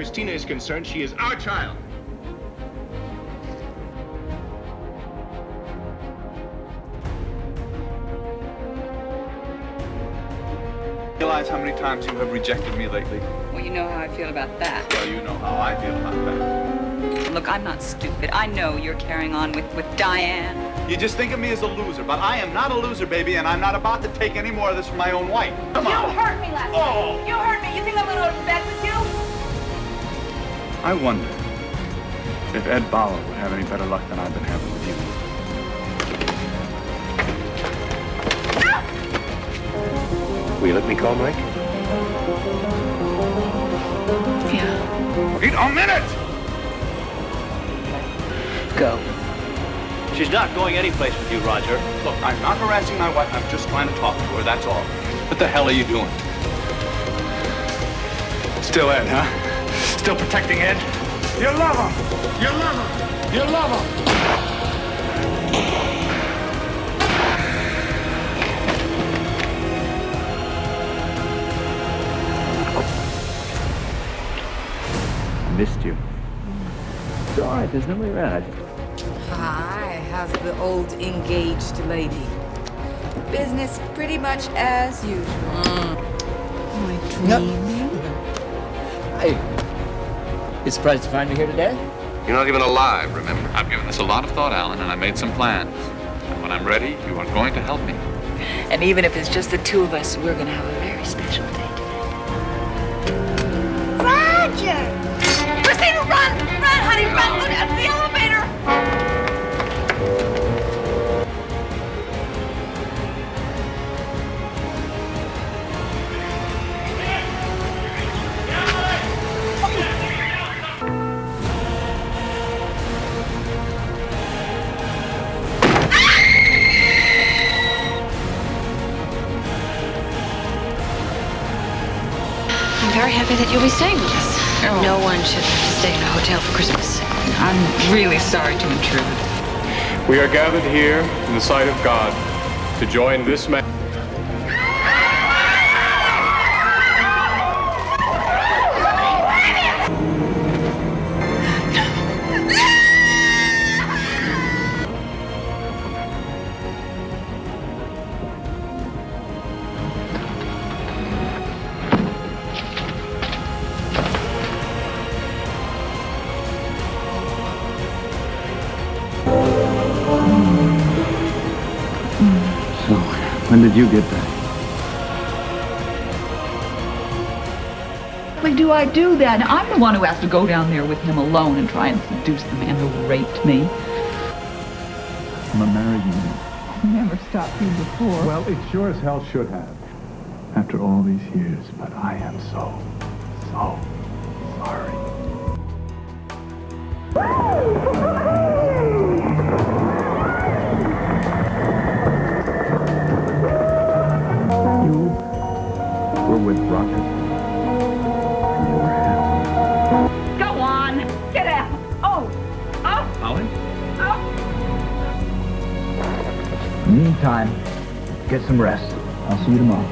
Christina is concerned, she is our child. Realize how many times you have rejected me lately? Well, you know how I feel about that. Well, you know how I feel about that. Look, I'm not stupid. I know you're carrying on with Diane. You just think of me as a loser, but I am not a loser, baby, and I'm not about to take any more of this from my own wife. Come on. You hurt me last night. You hurt me. You think I'm going to go to bed with you? I wonder if Ed Bauer would have any better luck than I've been having with you. Will you let me call Mike? Yeah. Wait a minute! Go. She's not going anyplace with you, Roger. Look, I'm not harassing my wife. I'm just trying to talk to her, that's all. What the hell are you doing? Still Ed, huh? Still protecting Ed? You love him! You love him! You love him! Missed you. It's all right. There's nobody around. Hi, how's the old engaged lady? Business pretty much as usual. Am I dreaming? Hey, you surprised to find me here today? You're not even alive, remember? I've given this a lot of thought, Alan, and I made some plans. And when I'm ready, you are going to help me. And even if it's just the two of us, we're going to have a very special day today. Roger! Christina, run! Run, honey, run! Go to the elevator! I'm very happy that you'll be staying with us. Oh. No one should have to stay in a hotel for Christmas. I'm really sorry to intrude. We are gathered here in the sight of God to join this man. When did you get back? Do I do that? I'm the one who has to go down there with him alone and try and seduce the man who raped me. I'm a married man. I never stopped you before. Well, it sure as hell should have. After all these years, but I am so sorry. You were with Roger, and you were happy. Go on! Get out! Oh! Oh! Holly? Oh! Meantime, get some rest. I'll see you tomorrow.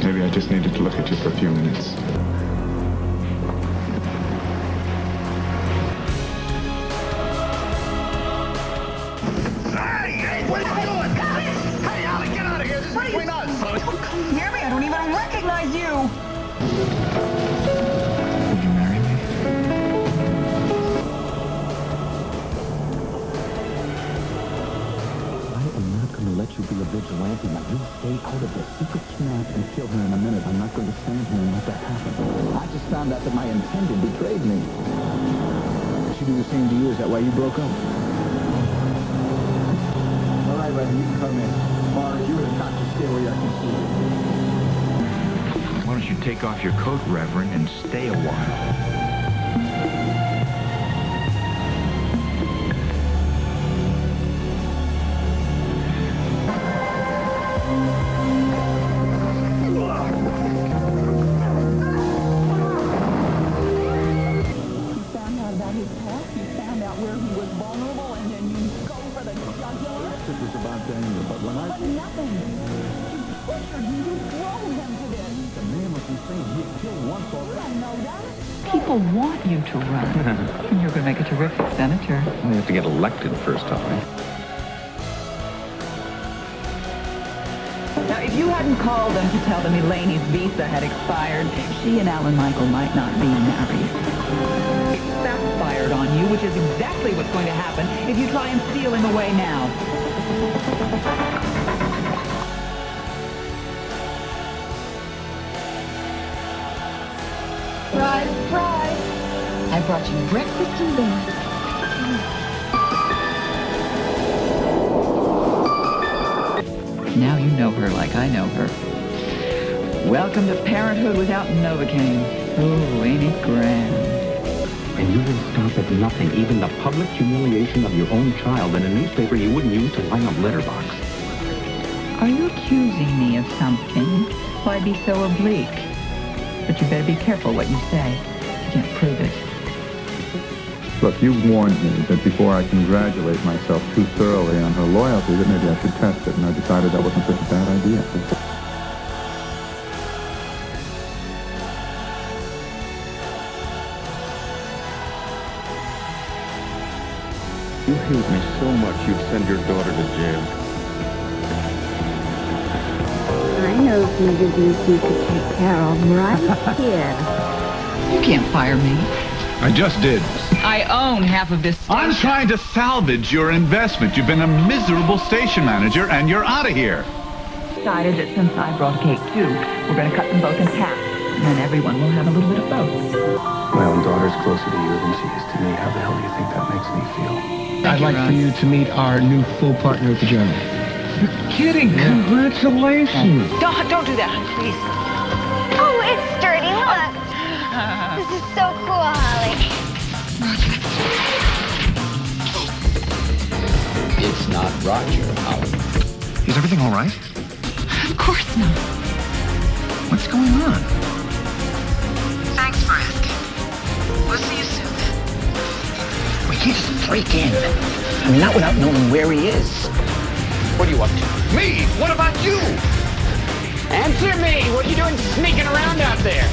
Maybe I just needed to look at you for a few minutes. Hey, what are you doing? Hey, Alan, get out of here. This is between us. Can you hear me? I don't even recognize you. Will you marry me? I am not going to let you be a vigilante. Now, you stay out of this. You could snap and kill her in a minute. I'm not going to stand here and let that happen. I just found out that my intended betrayed me. Did she do the same to you? Is that why you broke up? All right, Reverend, you can come in. Mara, you and the doctor stay where I can see you. Why don't you take off your coat, Reverend, and stay a while? People want you to run. And you're going to make a terrific senator. You have to get elected first, all right? Now, if you hadn't called them to tell them Elaine's visa had expired, she and Alan Michael might not be married. It backfired on you, which is exactly what's going to happen if you try and steal him away now. Surprise, surprise. I brought you breakfast in bed. Now you know her like I know her. Welcome to parenthood without Novocaine. Oh, ain't it grand? And you will stop at nothing, even the public humiliation of your own child in a newspaper you wouldn't use to line a letterbox. Are you accusing me of something? Why be so oblique? But you better be careful what you say. You can't prove it. Look, you warned me that before I congratulate myself too thoroughly on her loyalty, that maybe I should test it, and I decided that wasn't such a bad idea. You hate me so much you'd send your daughter to jail. I know some business you could take care of right here. You can't fire me. I just did. I own half of this station. I'm trying to salvage your investment. You've been a miserable station manager, and you're out of here. Decided that since I brought Kate too, we're going to cut them both in half. And then everyone will have a little bit of both. My own daughter's closer to you than she is to me. How the hell do you think that makes me feel? I'd like for you to meet our new full partner at the Journal. You're kidding. Yeah. Congratulations. Don't do that, please. Oh, it's sturdy. Look. This is so cool, Holly. It's not Roger, Howard. Is everything all right? Of course not. What's going on? Thanks for asking. We'll see you soon. We can't just break in. I mean, not without knowing where he is. What are you up to? Me? What about you? Answer me! What are you doing sneaking around out there?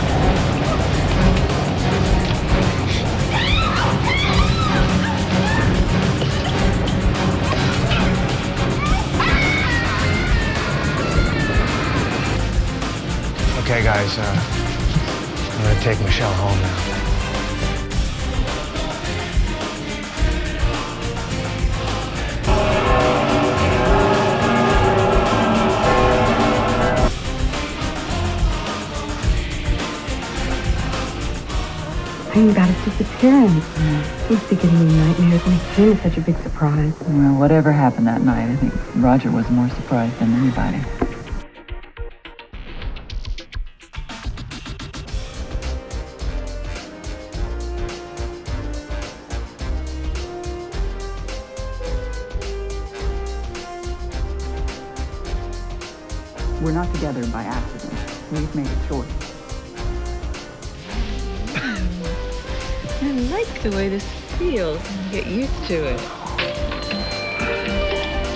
Okay, guys, I'm gonna take Michelle home now. Hearing about his disappearance. He must be giving me nightmares when he came as such a big surprise. Well, whatever happened that night, I think Roger was more surprised than anybody. We're not together by accident. We've made a choice. I like the way this feels. Get used to it.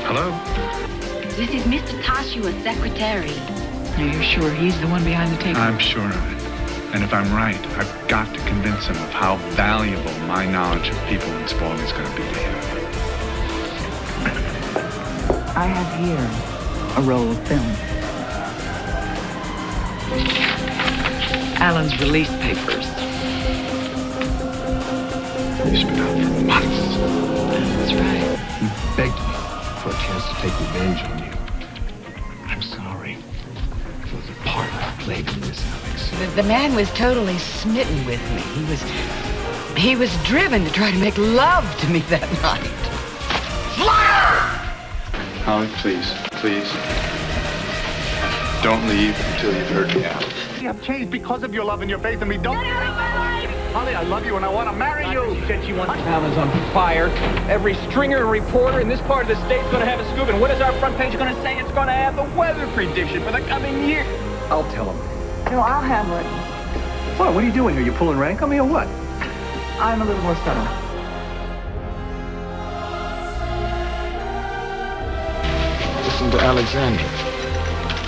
Hello? This is Mr. Tashua's secretary. Are you sure he's the one behind the table? I'm sure of it. And if I'm right, I've got to convince him of how valuable my knowledge of people in Spaulding is going to be to him. I have here a roll of film. Alan's release papers. He's been out for months. That's right. He begged me for a chance to take revenge on you. I'm sorry for the part I played in this, Alex. The man was totally smitten with me. He was driven to try to make love to me that night. Holly, please. Don't leave until you've heard me out. I've changed because of your love and your faith in me. Don't. Holly, I love you and I want to marry you. She said she wants Alan's on fire. Every stringer and reporter in this part of the state's going to have a scoop. And what is our front page going to say? It's going to have the weather prediction for the coming year. I'll tell him. No, I'll handle it. What are you doing here? You pulling rank on me or what? I'm a little more subtle. Listen to Alexandra.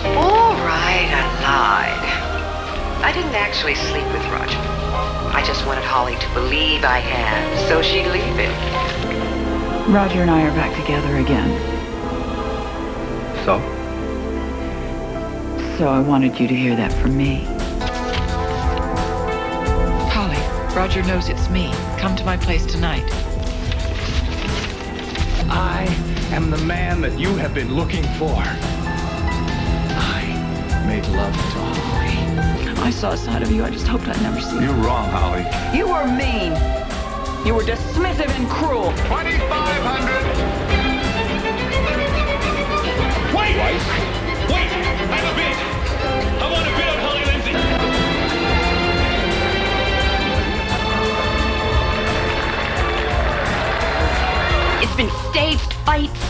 All right, I lied. I didn't actually sleep with Roger. I just wanted Holly to believe I had, so she'd leave it. Roger and I are back together again. So? So I wanted you to hear that from me. Holly, Roger knows it's me. Come to my place tonight. I am the man that you have been looking for. I made love to Holly. I saw a side of you I just hoped I'd never see. You're wrong, Holly. You were mean. You were dismissive and cruel. 2,500. Wait! Wait! I have a bid! I want a bid on Holly Lindsey! It's been staged fights.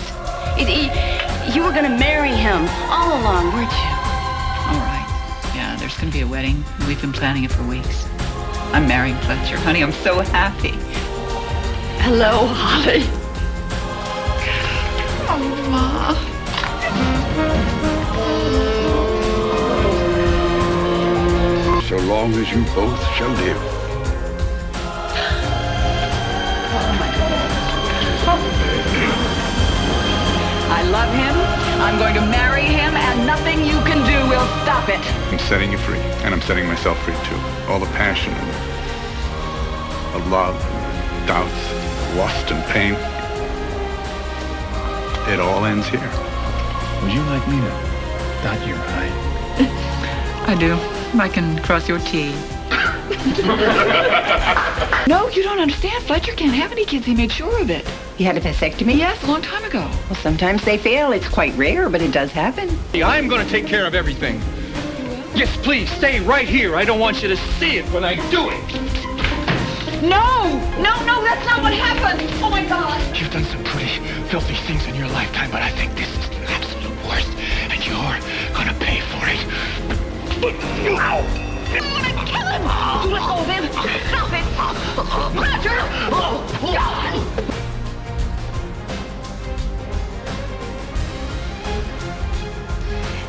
You were gonna marry him all along, weren't you? All right. Yeah, there's going to be a wedding. We've been planning it for weeks. I'm marrying Fletcher. Honey, I'm so happy. Hello, Holly. Oh, Ma. So long as you both shall live. I love him. I'm going to marry him, and nothing you can do will stop it. I'm setting you free, and I'm setting myself free too. All the passion and the love, and doubts, lust and pain. It all ends here. Would you like me to dot your I? I do. I can cross your T. No, you don't understand. Fletcher can't have any kids. He made sure of it. He had a vasectomy? Yes, a long time ago. Well, sometimes they fail. It's quite rare, but it does happen. I'm gonna take care of everything. Yes, please, stay right here. I don't want you to see it when I do it. No, that's not what happened. Oh, my God. You've done some pretty filthy things in your lifetime, but I think this is the absolute worst, and you're gonna pay for it. I'm gonna kill him! Let go of him! Stop it! Roger! Oh, God!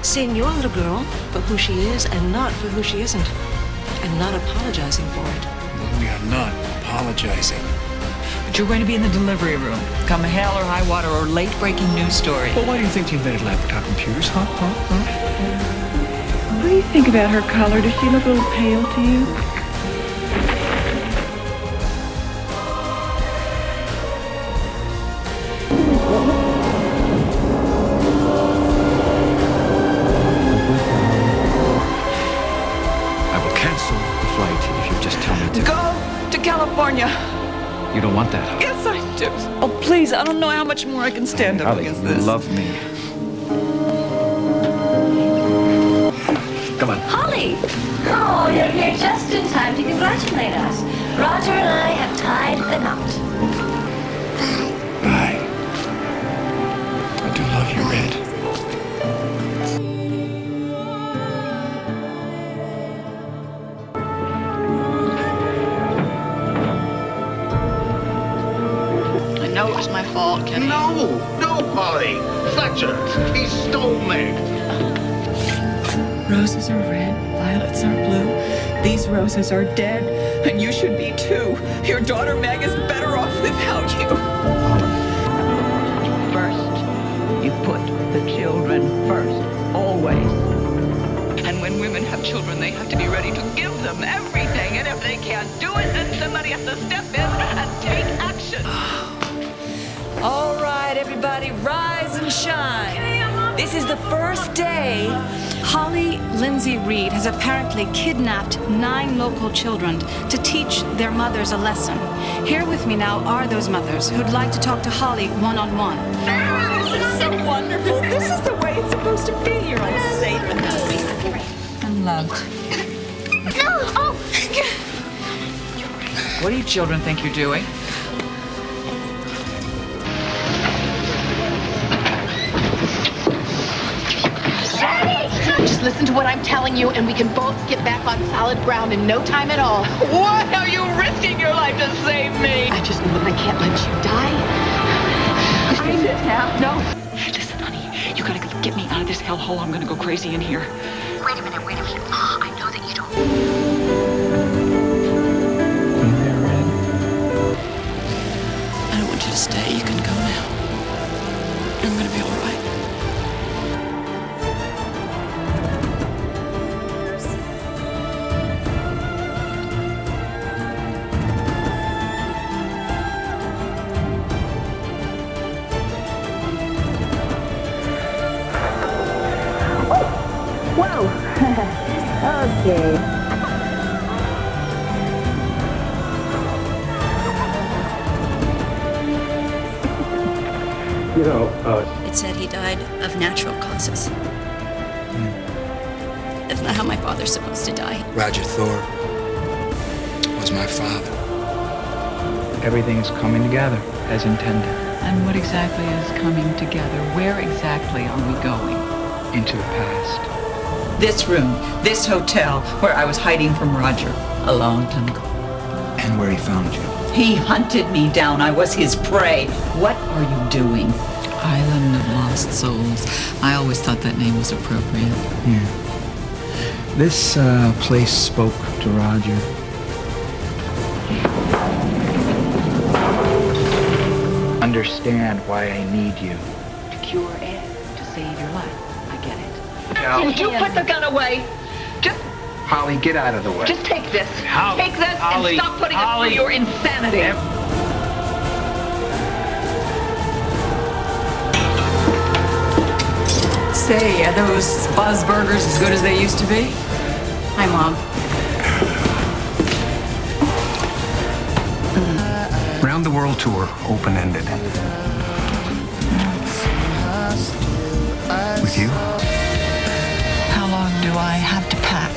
Seeing your little girl for who she is and not for who she isn't. And not apologizing for it. Well, we are not apologizing. But you're going to be in the delivery room. Come hell or high water or late-breaking news story. Well, why do you think you invented laptop computers, huh? What do you think about her color? Does she look a little pale to you? I will cancel the flight if you just tell me to. Go to California. You don't want that, huh? Yes, I do. Oh, please, I don't know how much more I can stand up against you this. love me. Come on. Holly! Oh, you're here just in time to congratulate us. Roger and I have tied the knot. Bye. I do love you, Red. I know it was my fault, Kenny. No, Polly. Fletcher, he stole me. Roses are red, violets are blue. These roses are dead, and you should be too. Your daughter Meg is better off without you. First, you put the children first, always. And when women have children, they have to be ready to give them everything. And if they can't do it, then somebody has to step in and take action. All right, everybody, rise and shine. This is the first day. Holly Lindsey Reed has apparently kidnapped 9 local children to teach their mothers a lesson. Here with me now are those mothers who'd like to talk to Holly one-on-one. This is so wonderful. This is the way it's supposed to be. You're all safe and happy. And loved. No! Oh! What do you children think you're doing? Just listen to what I'm telling you, and we can both get back on solid ground in no time at all. Why are you risking your life to save me? I just know that I can't let you die. I did now. No. Listen, honey, you gotta get me out of this hellhole. I'm gonna go crazy in here. Wait a minute. I know that you don't. Whoa. Okay. You know, It said he died of natural causes. That's not how my father's supposed to die. Roger Thor was my father. Everything is coming together as intended. And what exactly is coming together? Where exactly are we going? Into the past. This room, this hotel, where I was hiding from Roger a long time ago. And where he found you. He hunted me down. I was his prey. What are you doing? Island of Lost Souls. I always thought that name was appropriate. Yeah. This place spoke to Roger. Understand why I need you. To cure Ed, to save your life. I get it. Would you put the gun away? Just Holly, get out of the way. take this. Holly, Take this Holly, and stop putting Holly. it through your insanity. Say, are those Buzz Burgers as good as they used to be? Hi, Mom. Round the world tour, open-ended. With you? How long do I have to pack?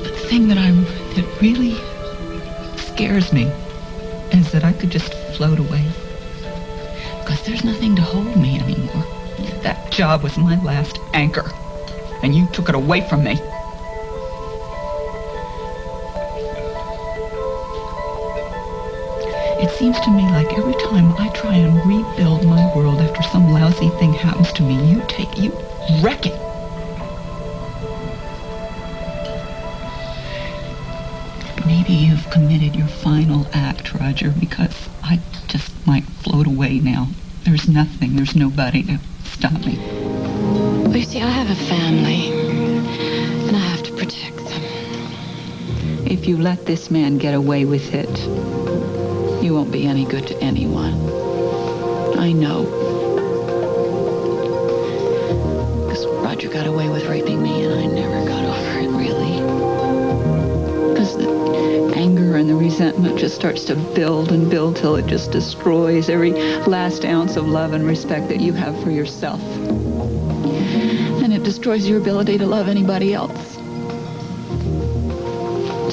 The thing that really scares me is that I could just float away. Because there's nothing to hold me anymore. That job was my last anchor, and you took it away from me. It seems to me like every time I try and rebuild my world after some lousy thing happens to me, you wreck it. Maybe you've committed your final act, Roger, because I just might float away now. There's nothing, there's nobody to stop me. Well, you see, I have a family, and I have to protect them. If you let this man get away with it, you won't be any good to anyone. I know. Because Roger got away with raping me, and I never got over it, really. Because the anger and the resentment just starts to build and build till it just destroys every last ounce of love and respect that you have for yourself. And it destroys your ability to love anybody else.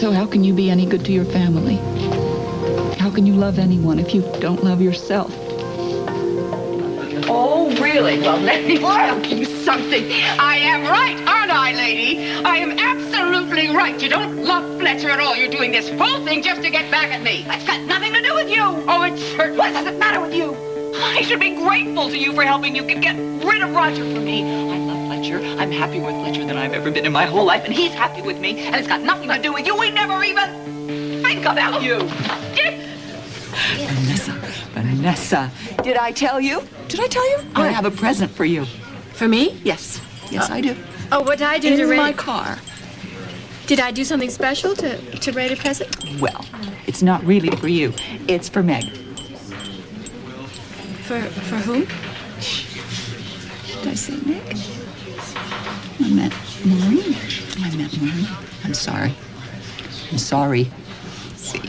So how can you be any good to your family? How can you love anyone if you don't love yourself? Oh, really? Well, let me tell you something. I am right, aren't I, lady? I am absolutely right. You don't love Fletcher at all. You're doing this whole thing just to get back at me. That's got nothing to do with you. Oh, it certainly. What does it matter with you? I should be grateful to you for helping you get rid of Roger for me. I love Fletcher. I'm happier with Fletcher than I've ever been in my whole life, and he's happy with me, and it's got nothing to do with you. We never even think about you. Vanessa, did I tell you? Did I tell you? I have a present for you. For me? Yes. Yes, I do. Oh, what did I do to In rate? my car. Did I do something special to rate a present? Well, it's not really for you. It's for Meg. For whom? Did I say Meg? I meant Maureen. I meant Maureen. I'm sorry. I'm sorry. See.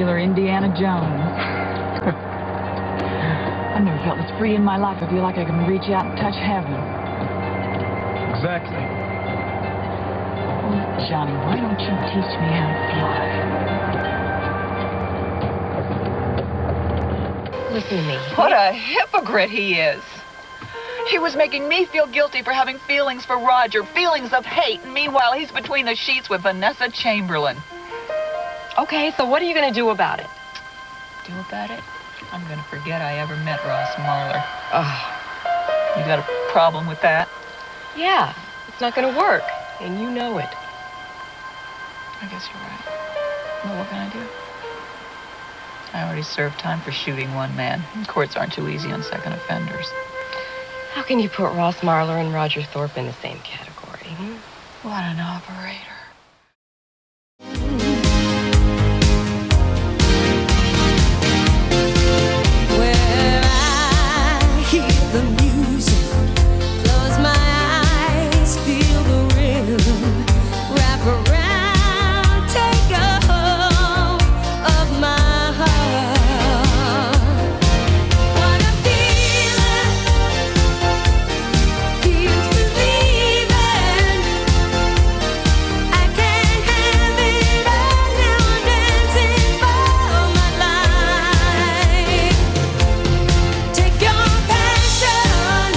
regular Indiana Jones. I've never felt this free in my life. I feel like I can reach out and touch heaven. Exactly. Oh, Johnny, why don't you teach me how to fly? Listen to me. What a hypocrite he is. He was making me feel guilty for having feelings for Roger, feelings of hate, and meanwhile he's between the sheets with Vanessa Chamberlain. Okay, so what are you going to do about it? Do about it? I'm going to forget I ever met Ross Marler. Oh, you got a problem with that? Yeah, it's not going to work, and you know it. I guess you're right. Well, what can I do? I already served time for shooting one man. Courts aren't too easy on second offenders. How can you put Ross Marler and Roger Thorpe in the same category? What an operator. Where I hear the music, close my eyes, feel the rhythm, wrap around, take a hold of my heart. What a feeling, feels believing. I can't have it all now, I'm dancing for my life. Take your passion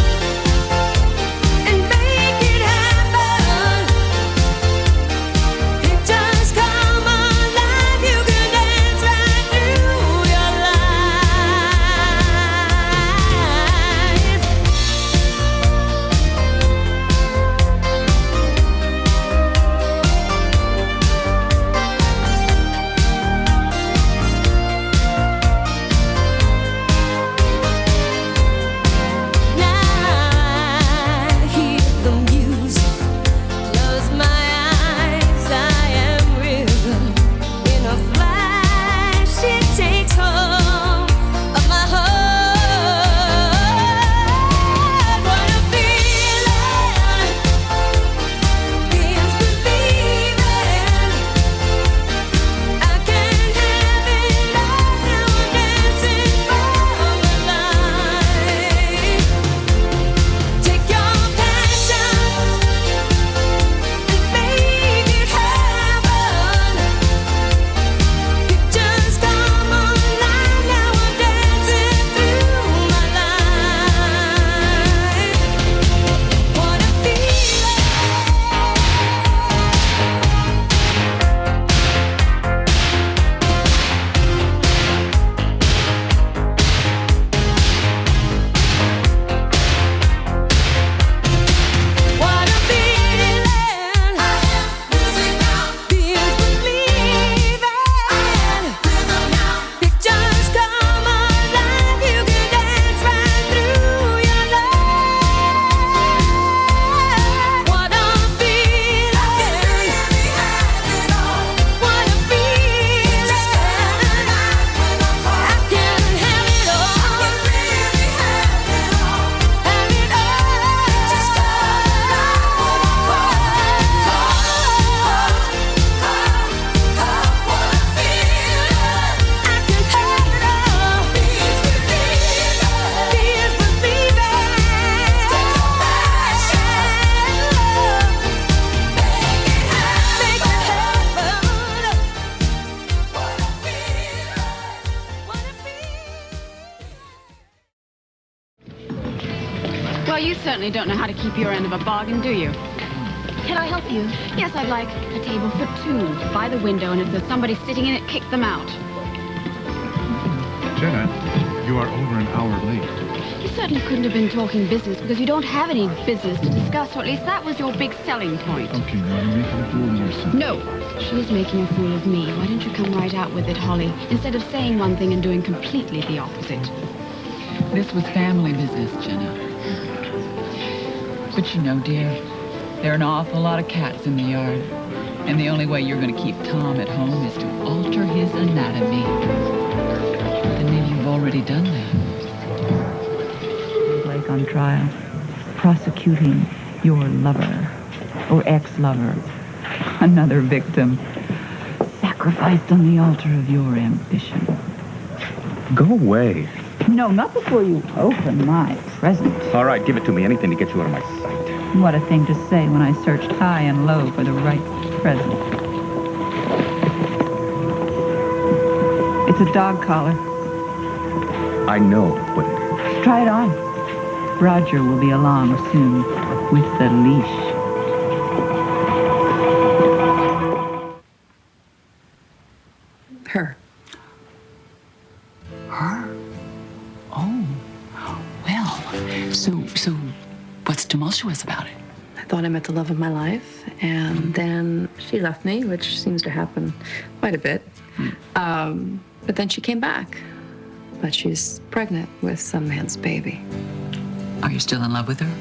and make it happen. Pictures come alive, you can dance right through your life. Now I hear the music, close my eyes, I am rhythm. In a flash, it takes hold of my heart. What a feeling, feels believing. I can't have it all now, I'm dancing for my life. Take your passion and make it happen. Pictures come alive, now I'm dancing through my life. What a feeling. What a feeling. I am music now. Feels believing. Rhythm now. Pictures come alive. You can dance right through your life. What a feeling. I can really have it all. What a feeling. Just come alive when I'm caught. I can have it all. I can really have it all. Have it all. Just come alive when I'm caught. What a feeling. I can have it all. Feels believing. Feels believing. Take your passion. Make it happen. What a feeling. Well, you certainly don't know how to keep your end of a bargain, do you? Can I help you? Yes, I'd like a table for two by the window, and if there's somebody sitting in it, kick them out. Jenna, you are over an hour late. You certainly couldn't have been talking business because you don't have any business to discuss, or at least that was your big selling point. Okay, now you're making a fool of yourself. No, she's making a fool of me. Why don't you come right out with it, Holly, instead of saying one thing and doing completely the opposite? This was family business, Jenna. But you know, dear, there are an awful lot of cats in the yard. And the only way you're going to keep Tom at home is to alter his anatomy. And maybe you've already done that. Blake on trial, prosecuting your lover or ex-lover, another victim, sacrificed sacrificed on the altar of your ambition. Go away. No, not before you open my present. All right, give it to me. Anything to get you out of my sight. What a thing to say when I searched high and low for the right present. It's a dog collar. I know what it is. Try it on. Roger will be along soon with the leash. Her. Her? Oh. Well, so what's tumultuous about it? I thought I met the love of my life, and then she left me, which seems to happen quite a bit. But then she came back. But she's pregnant with some man's baby. Are you still in love with her?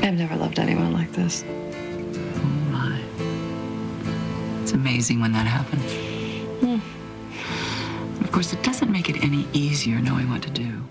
I've never loved anyone like this. Oh, my. It's amazing when that happens. Of course, it doesn't make it any easier knowing what to do.